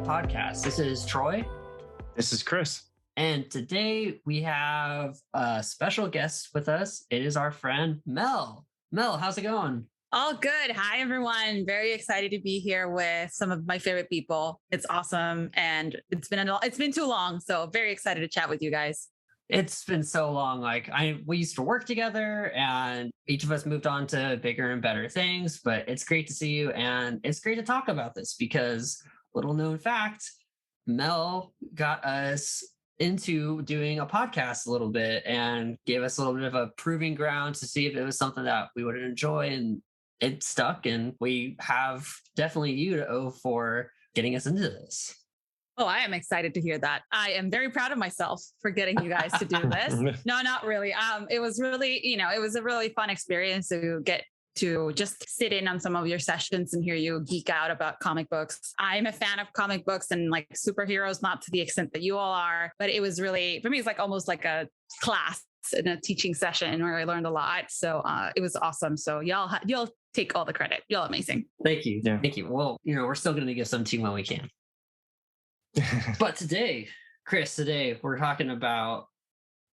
podcast. This is Troy. This is Chris. And today we have a special guest with us. It is our friend Mel. Mel, how's it going? All good. Hi, everyone. Very excited to be here with some of my favorite people. It's awesome. And it's been too long. So very excited to chat with you guys. It's been so long. We used to work together and each of us moved on to bigger and better things, but it's great to see you. And it's great to talk about this because, little known fact, Mel got us into doing a podcast a little bit and gave us a little bit of a proving ground to see if it was something that we would enjoy, and it stuck. And we have definitely you to owe for getting us into this. Oh, I am excited to hear that. I am very proud of myself for getting you guys to do this. No, not really. It was really, it was a really fun experience to get to just sit in on some of your sessions and hear you geek out about comic books. I'm a fan of comic books and like superheroes, not to the extent that you all are, but it was really, for me, it's like almost like a class in a teaching session where I learned a lot. So it was awesome. So you'll take all the credit. You're amazing. Thank you. Yeah. Thank you. Well, we're still going to give some to you when we can. But today, Chris, we're talking about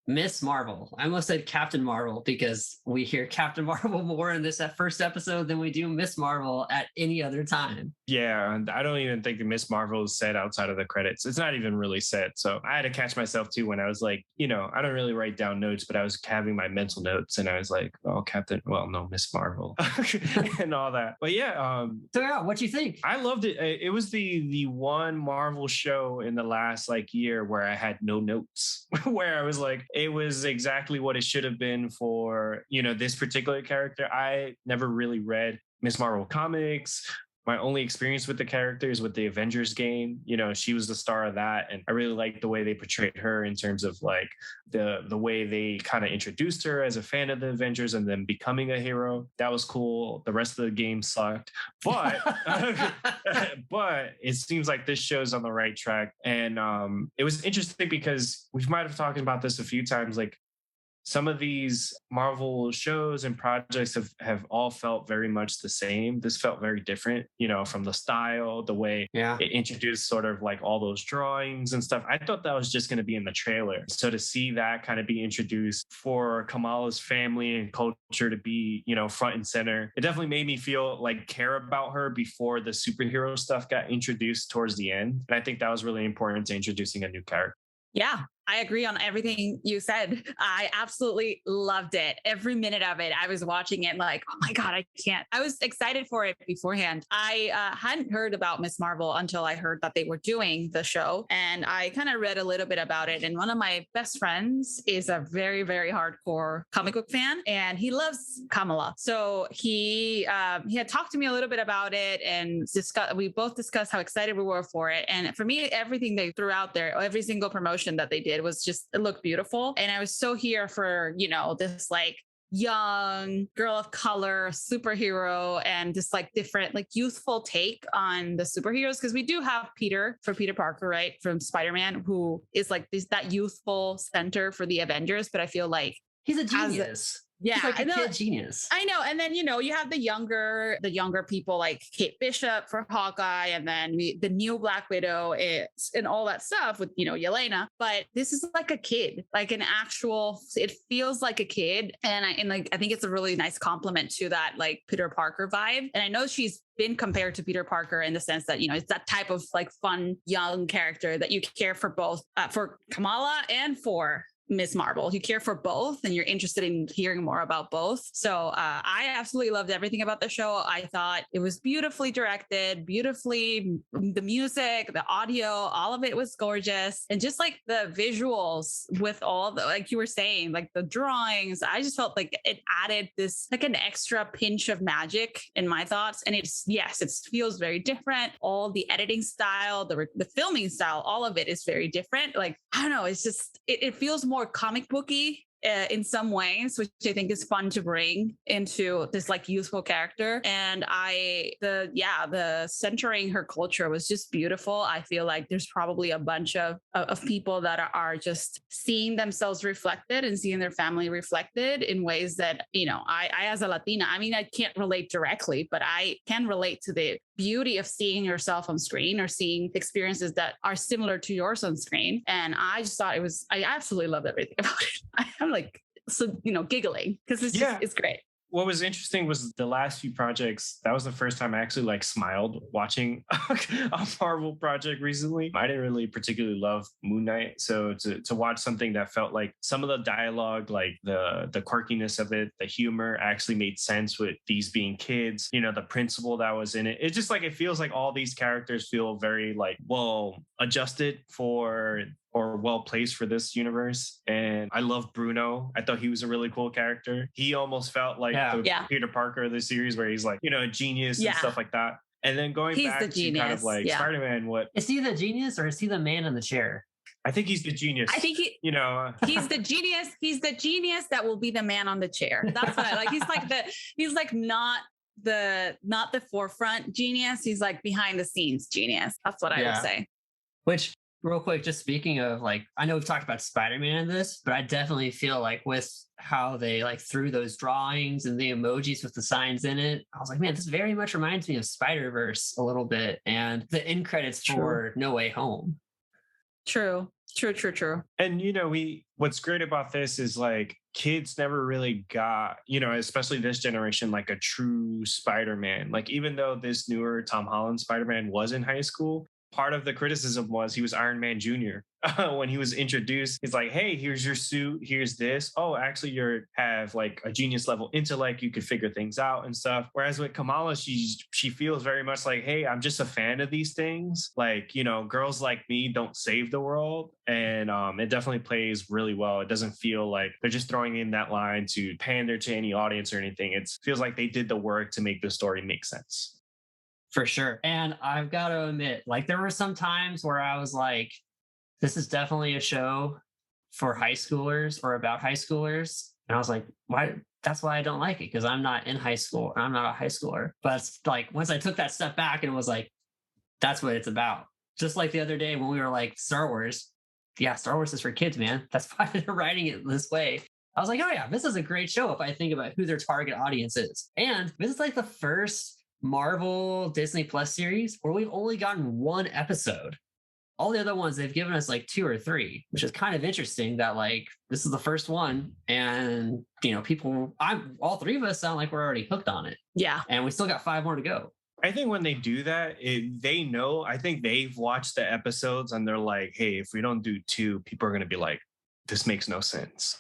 Miss Marvel. I almost said Captain Marvel because we hear Captain Marvel more in this first episode than we do Miss Marvel at any other time. Yeah, and I don't even think the Miss Marvel is said outside of the credits. It's not even really said. So I had to catch myself too when I was like, I don't really write down notes, but I was having my mental notes and I was like, Miss Marvel and all that. But yeah. So yeah, what'd you think? I loved it. It was the one Marvel show in the last year where I had no notes, where I was like, it was exactly what it should have been for, this particular character. I never really read Miss Marvel comics. My only experience with the characters with the Avengers game, she was the star of that. And I really liked the way they portrayed her in terms of the way they kind of introduced her as a fan of the Avengers and then becoming a hero. That was cool. The rest of the game sucked, but but it seems like this show's on the right track. And it was interesting because we might have talked about this a few times, some of these Marvel shows and projects have all felt very much the same. This felt very different, from the style, the way it introduced sort of all those drawings and stuff. I thought that was just going to be in the trailer. So to see that kind of be introduced for Kamala's family and culture to be, front and center, it definitely made me feel care about her before the superhero stuff got introduced towards the end. And I think that was really important to introducing a new character. Yeah, I agree on everything you said. I absolutely loved it. Every minute of it. I was watching it oh my God, I can't. I was excited for it beforehand. I hadn't heard about Miss Marvel until I heard that they were doing the show. And I kind of read a little bit about it. And one of my best friends is a very, very hardcore comic book fan. And he loves Kamala. So he had talked to me a little bit about it and we both discussed how excited we were for it. And for me, everything they threw out there, every single promotion that they did was just, it looked beautiful. And I was so here for, this young girl of color superhero and this different youthful take on the superheroes, because we do have Peter Parker, right, from Spider-Man, who is that youthful center for the Avengers, but I feel like he's a genius. Yeah, he's a kid genius. I know. And then, you have the younger people like Kate Bishop for Hawkeye, and then the new Black Widow and all that stuff with, Yelena. But this is like a kid, it feels like a kid. And I think it's a really nice compliment to that Peter Parker vibe. And I know she's been compared to Peter Parker in the sense that, it's that type of fun young character that you care for both for Kamala and for Miss Marvel. You care for both and you're interested in hearing more about both. So I absolutely loved everything about the show. I thought it was beautifully directed, the music, the audio, all of it was gorgeous. And just the visuals with all the, you were saying, the drawings, I just felt like it added this an extra pinch of magic in my thoughts. And it feels very different. All the editing style, the filming style, all of it is very different. I don't know, it's just, it feels more comic booky in some ways, which I think is fun to bring into this youthful character. And the centering her culture was just beautiful. I feel like there's probably a bunch of people that are just seeing themselves reflected and seeing their family reflected in ways that, I as a Latina, I can't relate directly, but I can relate to the beauty of seeing yourself on screen or seeing experiences that are similar to yours on screen. And I just thought I absolutely loved everything about it. I'm like, so, giggling because it's great. What was interesting was the last few projects. That was the first time I actually like smiled watching a Marvel project recently. I didn't really particularly love Moon Knight, so to watch something that felt like some of the dialogue, like the quirkiness of it, the humor actually made sense with these being kids. The principle that was in it. It's just like it feels like all these characters feel very like well adjusted for or well placed for this universe. And I love Bruno. I thought he was a really cool character. He almost felt like the Peter Parker of the series where he's like, a genius and stuff like that. And then going back to kind of like Spider-Man, is he the genius or is he the man in the chair? I think he's the genius. I think he's the genius. He's the genius that will be the man on the chair. That's what I like. He's like not the forefront genius. He's like behind the scenes genius. That's what I would say. Which, real quick, just speaking of like, I know we've talked about Spider-Man in this, but I definitely feel like with how they like threw those drawings and the emojis with the signs in it, I was like, man, this very much reminds me of Spider-Verse a little bit, and the end credits for No Way Home. True. And what's great about this is like kids never really got, especially this generation, like a true Spider-Man. Like even though this newer Tom Holland Spider-Man was in high school, part of the criticism was he was Iron Man Jr. When he was introduced, he's like, hey, here's your suit, here's this. Oh, actually you have like a genius level intellect, you could figure things out and stuff. Whereas with Kamala, she feels very much like, hey, I'm just a fan of these things. Like, girls like me don't save the world. And it definitely plays really well. It doesn't feel like they're just throwing in that line to pander to any audience or anything. It feels like they did the work to make the story make sense. For sure. And I've got to admit, like there were some times where I was like, this is definitely a show for high schoolers or about high schoolers. And I was like, why? That's why I don't like it, because I'm not in high school. I'm not a high schooler. But it's like once I took that step back and was like, that's what it's about. Just like the other day when we were like, Star Wars. Yeah, Star Wars is for kids, man. That's why they're writing it this way. I was like, oh yeah, this is a great show if I think about who their target audience is. And this is like the first Marvel Disney Plus series where we've only gotten one episode. All the other ones, they've given us like 2 or 3, which is kind of interesting that like this is the first one. And, all 3 of us sound like we're already hooked on it. Yeah. And we still got 5 more to go. I think when they do that, they know, I think they've watched the episodes and they're like, hey, if we don't do 2, people are going to be like, this makes no sense.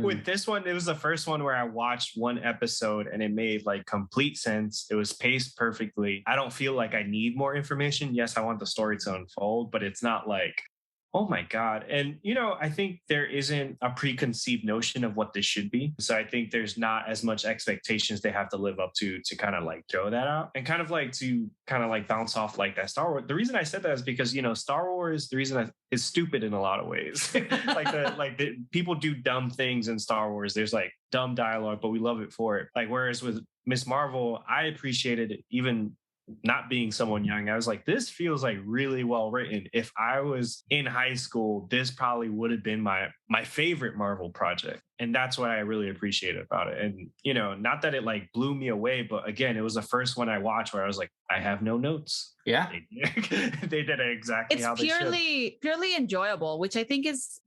With this one, it was the first one where I watched one episode and it made like complete sense. It was paced perfectly. I don't feel like I need more information. Yes, I want the story to unfold, but it's not like, oh my God. And, I think there isn't a preconceived notion of what this should be. So I think there's not as much expectations they have to live up to kind of like throw that out and kind of like to kind of like bounce off like that Star Wars. The reason I said that is because, Star Wars, the reason is stupid in a lot of ways. the people do dumb things in Star Wars. There's like dumb dialogue, but we love it for it. Like, whereas with Miss Marvel, I appreciated it even not being someone young. I was like, this feels like really well written. If I was in high school, this probably would have been my favorite Marvel project. And that's what I really appreciate about it. And, not that it like blew me away, but again, it was the first one I watched where I was like, I have no notes. Yeah. They did it exactly how they should. It's purely enjoyable, which I think is,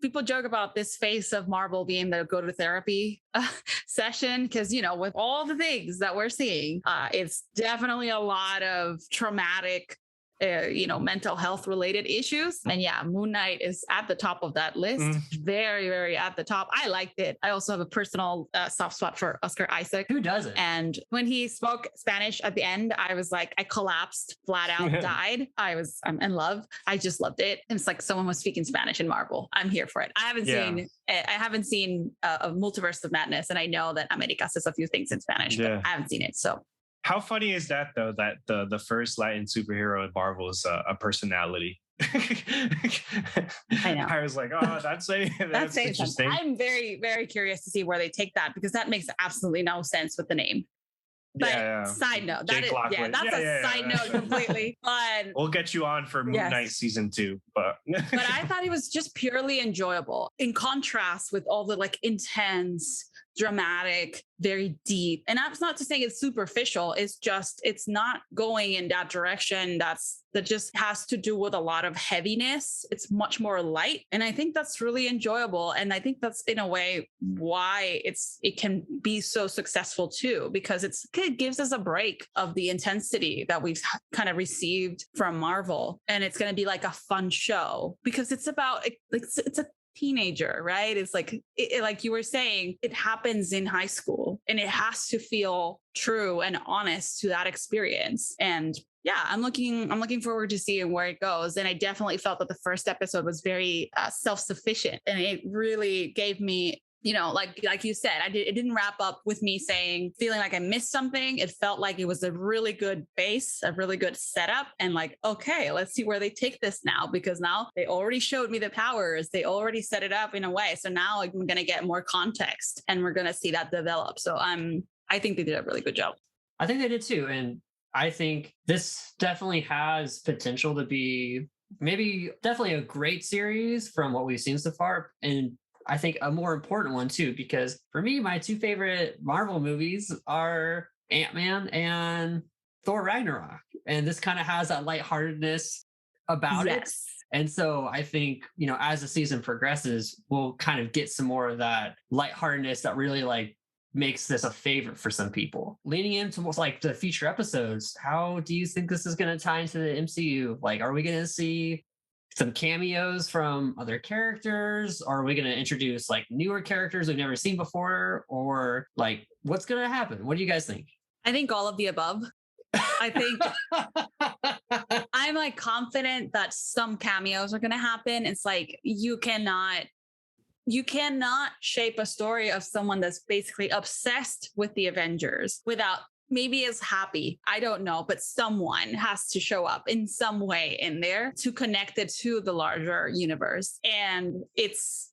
people joke about this phase of Marvel being the go to therapy session. Cause with all the things that we're seeing, it's definitely a lot of traumatic mental health related issues. And yeah, Moon Knight is at the top of that list. Very, very at the top. I liked it. I also have a personal soft spot for Oscar Isaac. Who doesn't? And when he spoke Spanish at the end, I was like, I collapsed, flat out, died. I'm in love. I just loved it. It's like someone was speaking Spanish in Marvel. I'm here for it. I haven't seen a Multiverse of Madness, and I know that America says a few things in Spanish, but I haven't seen it. So how funny is that, though, that the first Latin superhero in Marvel is a personality? I know. I was like, oh, that's interesting. Something. I'm very, very curious to see where they take that, because that makes absolutely no sense with the name. But side note, that's a side note completely. But we'll get you on for Moon Knight season 2. But I thought it was just purely enjoyable, in contrast with all the like intense dramatic, very deep. And that's not to say it's superficial. It's just, it's not going in that direction. That just has to do with a lot of heaviness. It's much more light. And I think that's really enjoyable. And I think that's in a way why it can be so successful too, because it gives us a break of the intensity that we've kind of received from Marvel. And it's going to be like a fun show because it's about, it's a teenager, right? It's like, like you were saying, it happens in high school and it has to feel true and honest to that experience. And yeah, I'm looking forward to seeing where it goes. And I definitely felt that the first episode was very self-sufficient, and it really gave me, you know, like you said, it didn't wrap up with me feeling like I missed something. It felt like it was a really good base, a really good setup. And like, okay, let's see where they take this now, because now they already showed me the powers. They already set it up in a way. So now I'm going to get more context and we're going to see that develop. So I think they did a really good job. I think they did too. And I think this definitely has potential to be definitely a great series from what we've seen so far. And I think a more important one too, because for me, my two favorite Marvel movies are Ant-Man and Thor Ragnarok. And this kind of has that lightheartedness about it. And so I think, you know, as the season progresses, we'll kind of get some more of that lightheartedness that really like makes this a favorite for some people. Leaning into like the future episodes, how do you think this is going to tie into the MCU? Like, are we going to see some cameos from other characters? Or are we going to introduce like newer characters we've never seen before? Or like, what's going to happen? What do you guys think? I think all of the above. I think I'm like confident that some cameos are going to happen. It's like, you cannot shape a story of someone that's basically obsessed with the Avengers without maybe is happy. I don't know, but someone has to show up in some way in there to connect it to the larger universe. And it's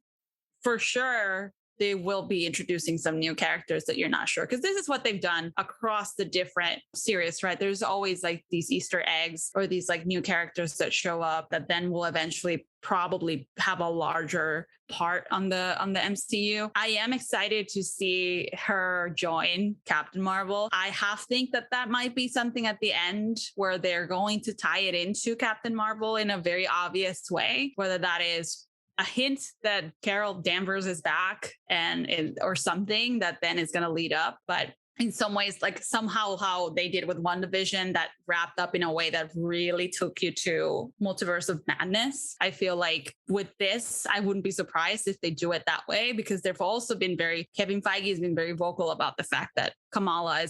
for sure they will be introducing some new characters that you're not sure, because this is what they've done across the different series, right? There's always like these Easter eggs or these like new characters that show up that then will eventually probably have a larger part on the MCU. I am excited to see her join Captain Marvel. I think that might be something at the end where they're going to tie it into Captain Marvel in a very obvious way, whether that is a hint that Carol Danvers is back or something that then is going to lead up. But in some ways, like somehow how they did with WandaVision, that wrapped up in a way that really took you to Multiverse of Madness. I feel like with this, I wouldn't be surprised if they do it that way, because they've also been Kevin Feige has been very vocal about the fact that Kamala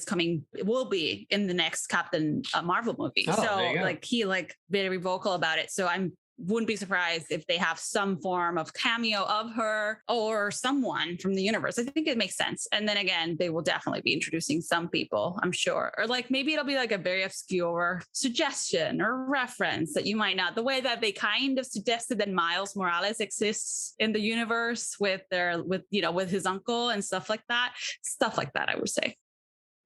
will be in the next Captain Marvel movie. Oh, so like he very vocal about it. So wouldn't be surprised if they have some form of cameo of her or someone from the universe. I think it makes sense. And then again, they will definitely be introducing some people, I'm sure. Or like maybe it'll be like a very obscure suggestion or reference that you might not, the way that they kind of suggested that Miles Morales exists in the universe with his uncle and stuff like that. Stuff like that, I would say.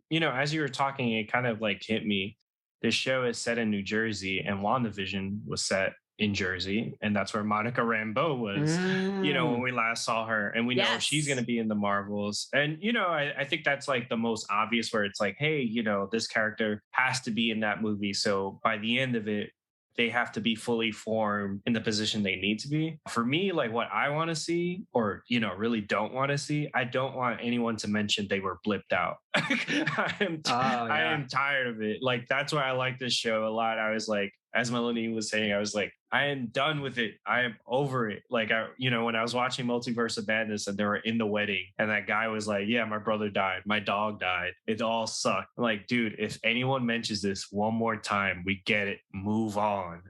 You know, as you were talking, it kind of like hit me. This show is set in New Jersey, and WandaVision was set in Jersey, and that's where Monica Rambeau was, you know, when we last saw her, and we know she's going to be in the Marvels. And, you know, I think that's like the most obvious, where it's like, hey, you know, this character has to be in that movie. So by the end of it, they have to be fully formed in the position they need to be. For me, like what I want to see, or, you know, really don't want to see, I don't want anyone to mention they were blipped out. I am tired of it. Like, that's why I like this show a lot. I was like, as Melanie was saying, I was like, I am done with it. I am over it. Like, when I was watching Multiverse of Madness and they were in the wedding and that guy was like, yeah, my brother died. My dog died. It all sucked. I'm like, dude, if anyone mentions this one more time, we get it. Move on.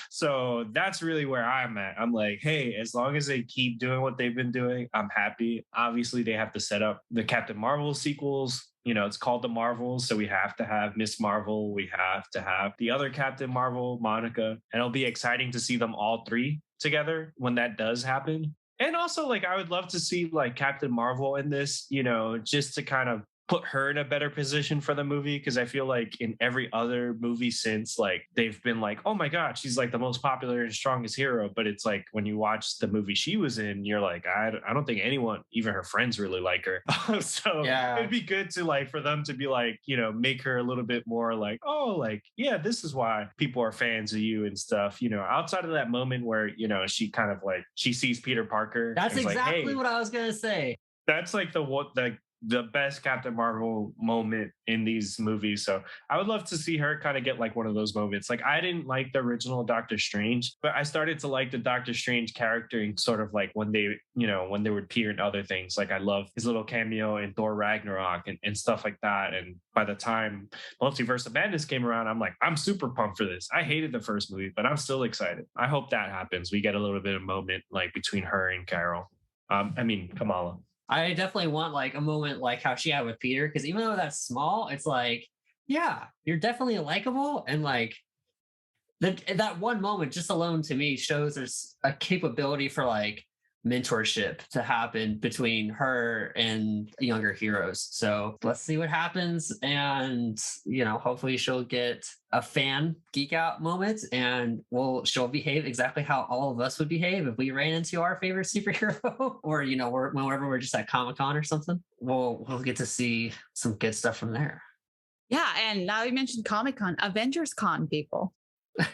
So that's really where I'm at. I'm like, hey, as long as they keep doing what they've been doing, I'm happy. Obviously, they have to set up the Captain Marvel sequels. You know, it's called the Marvels, so we have to have Miss Marvel. We have to have the other Captain Marvel, Monica. And it'll be exciting to see them all three together when that does happen. And also, like, I would love to see, like, Captain Marvel in this, you know, just to kind of put her in a better position for the movie, because I feel like in every other movie since, like they've been like, oh my god, she's like the most popular and strongest hero, but it's like when you watch the movie she was in, you're like, I don't think anyone, even her friends, really like her. So Yeah. it'd be good to like for them to be like, you know, make her a little bit more like, oh, like, yeah, this is why people are fans of you and stuff, you know, outside of that moment where, you know, she kind of like she sees Peter Parker. That's and is exactly like, hey, what I was gonna say. that's like the best Captain Marvel moment in these movies. So I would love to see her kind of get like one of those moments. Like I didn't like the original Doctor Strange, but I started to like the Doctor Strange character and sort of like when they, you know, when they would appear in other things. Like I love his little cameo in Thor Ragnarok and stuff like that. And by the time Multiverse of Madness came around, I'm like, I'm super pumped for this. I hated the first movie, but I'm still excited. I hope that happens. We get a little bit of moment like between her and Carol. Kamala. I definitely want like a moment like how she had with Peter, because even though that's small, it's like, yeah, you're definitely likable, and like that one moment just alone to me shows there's a capability for like mentorship to happen between her and younger heroes. So let's see what happens, and you know, hopefully she'll get a fan geek out moment, and she'll behave exactly how all of us would behave if we ran into our favorite superhero or, you know, whenever we're just at Comic-Con or something. We'll get to see some good stuff from there. Yeah, and now you mentioned Comic-Con, Avengers Con, people.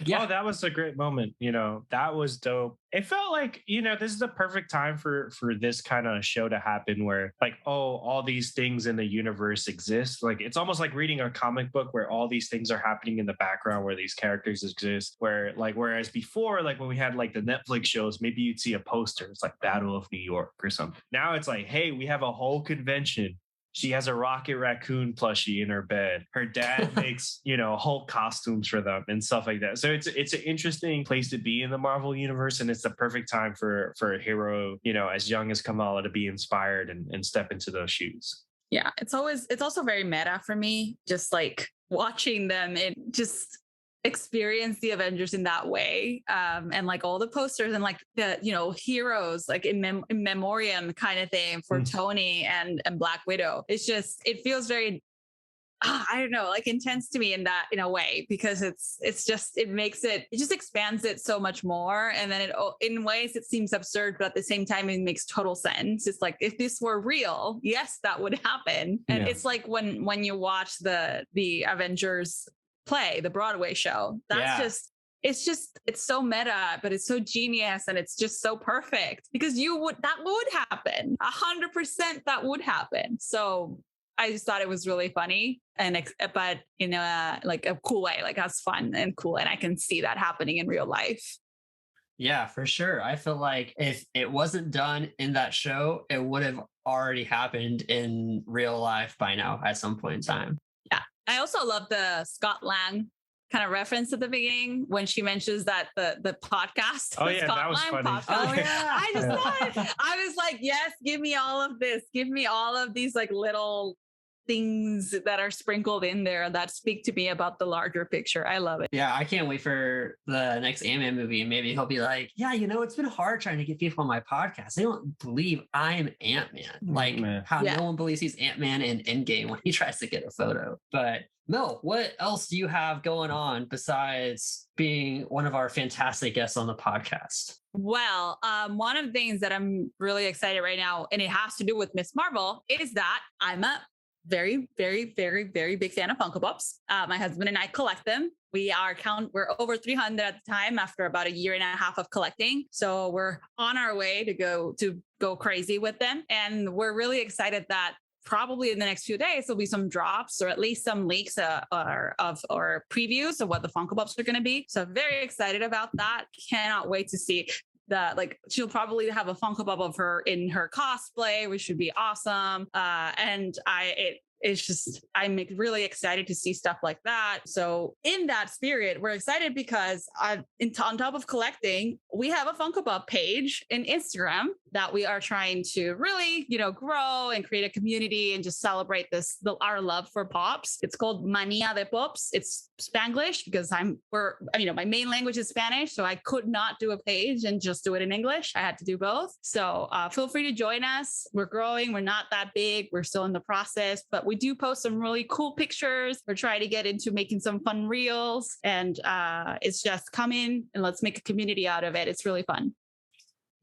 Yeah. Oh, that was a great moment. You know, that was dope. It felt like, you know, this is the perfect time for this kind of show to happen where like, oh, all these things in the universe exist. Like it's almost like reading a comic book where all these things are happening in the background where these characters exist. Where like, whereas before, like when we had like the Netflix shows, maybe you'd see a poster. It's like Battle of New York or something. Now it's like, hey, we have a whole convention. She has a Rocket Raccoon plushie in her bed. Her dad makes, you know, Hulk costumes for them and stuff like that. So it's an interesting place to be in the Marvel universe, and it's the perfect time for a hero, you know, as young as Kamala to be inspired and step into those shoes. Yeah, it's also very meta for me, just like watching them and just experience the Avengers in that way, and like all the posters and like the, you know, heroes like in memoriam kind of thing for Tony and Black Widow. It's just, it feels very I don't know, like intense to me in a way, because it just expands it so much more. And then in ways it seems absurd, but at the same time, it makes total sense. It's like, if this were real, yes, that would happen. And it's like when you watch the Avengers play, the Broadway show, that's it's so meta, but it's so genius, and it's just so perfect, because that would happen 100%. That would happen. So I just thought it was really funny, but in a like a cool way, like that's fun and cool, and I can see that happening in real life. Yeah, for sure. I feel like if it wasn't done in that show, it would have already happened in real life by now at some point in time. Yeah. I also love the Scott Lang kind of reference at the beginning when she mentions that the podcast. Oh yeah, that was funny. Oh yeah. I just thought, I was like, yes, give me all of this. Give me all of these like little things that are sprinkled in there that speak to me about the larger picture. I love it. Yeah, I can't wait for the next Ant-Man movie. Maybe he'll be like, yeah, you know, it's been hard trying to get people on my podcast. They don't believe I'm Ant-Man. Like how no one believes he's Ant-Man in Endgame when he tries to get a photo. But Mel, what else do you have going on besides being one of our fantastic guests on the podcast? Well, one of the things that I'm really excited right now, and it has to do with Miss Marvel, is that I'm a very, very, very, very big fan of Funko Pops. My husband and I collect them. We're over 300 at the time after about a year and a half of collecting. So we're on our way to go crazy with them. And we're really excited that probably in the next few days, there'll be some drops or at least some leaks or previews of what the Funko Pops are going to be. So very excited about that. Cannot wait to see that. Like, she'll probably have a Funko Pop of her in her cosplay, which should be awesome. I'm really excited to see stuff like that. So in that spirit, we're excited because on top of collecting, we have a Funko Pop page in Instagram that we are trying to really, grow and create a community and just celebrate our love for pops. It's called Maniadepops. It's Spanglish because my main language is Spanish, so I could not do a page and just do it in English. I had to do both. So feel free to join us. We're growing. We're not that big. We're still in the process, but we do post some really cool pictures. We're trying to get into making some fun reels, and it's just come in and let's make a community out of it. It's really fun.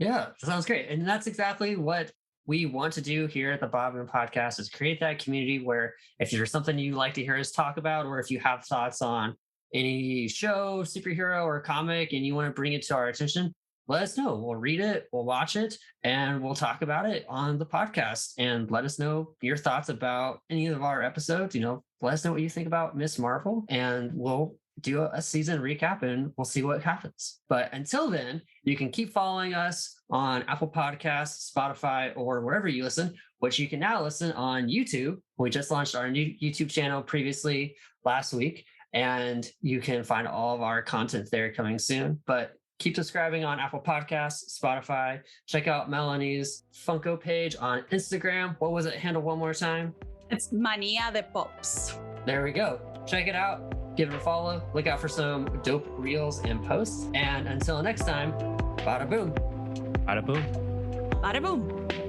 Yeah, sounds great. And that's exactly what we want to do here at the Badaboom podcast, is create that community where if there's something you like to hear us talk about, or if you have thoughts on any show, superhero, or comic, and you want to bring it to our attention, let us know. We'll read it, we'll watch it, and we'll talk about it on the podcast. And let us know your thoughts about any of our episodes. Let us know what you think about Miss Marvel, and we'll do a season recap and we'll see what happens. But until then, you can keep following us on Apple Podcasts, Spotify, or wherever you listen, which you can now listen on YouTube. We just launched our new YouTube channel previously last week, and you can find all of our content there coming soon. But keep subscribing on Apple Podcasts, Spotify. Check out Melanie's Funko page on Instagram. What was it? Handle one more time. It's Maniadepops. There we go. Check it out. Give it a follow. Look out for some dope reels and posts. And until next time, bada boom. Bada boom. Bada boom.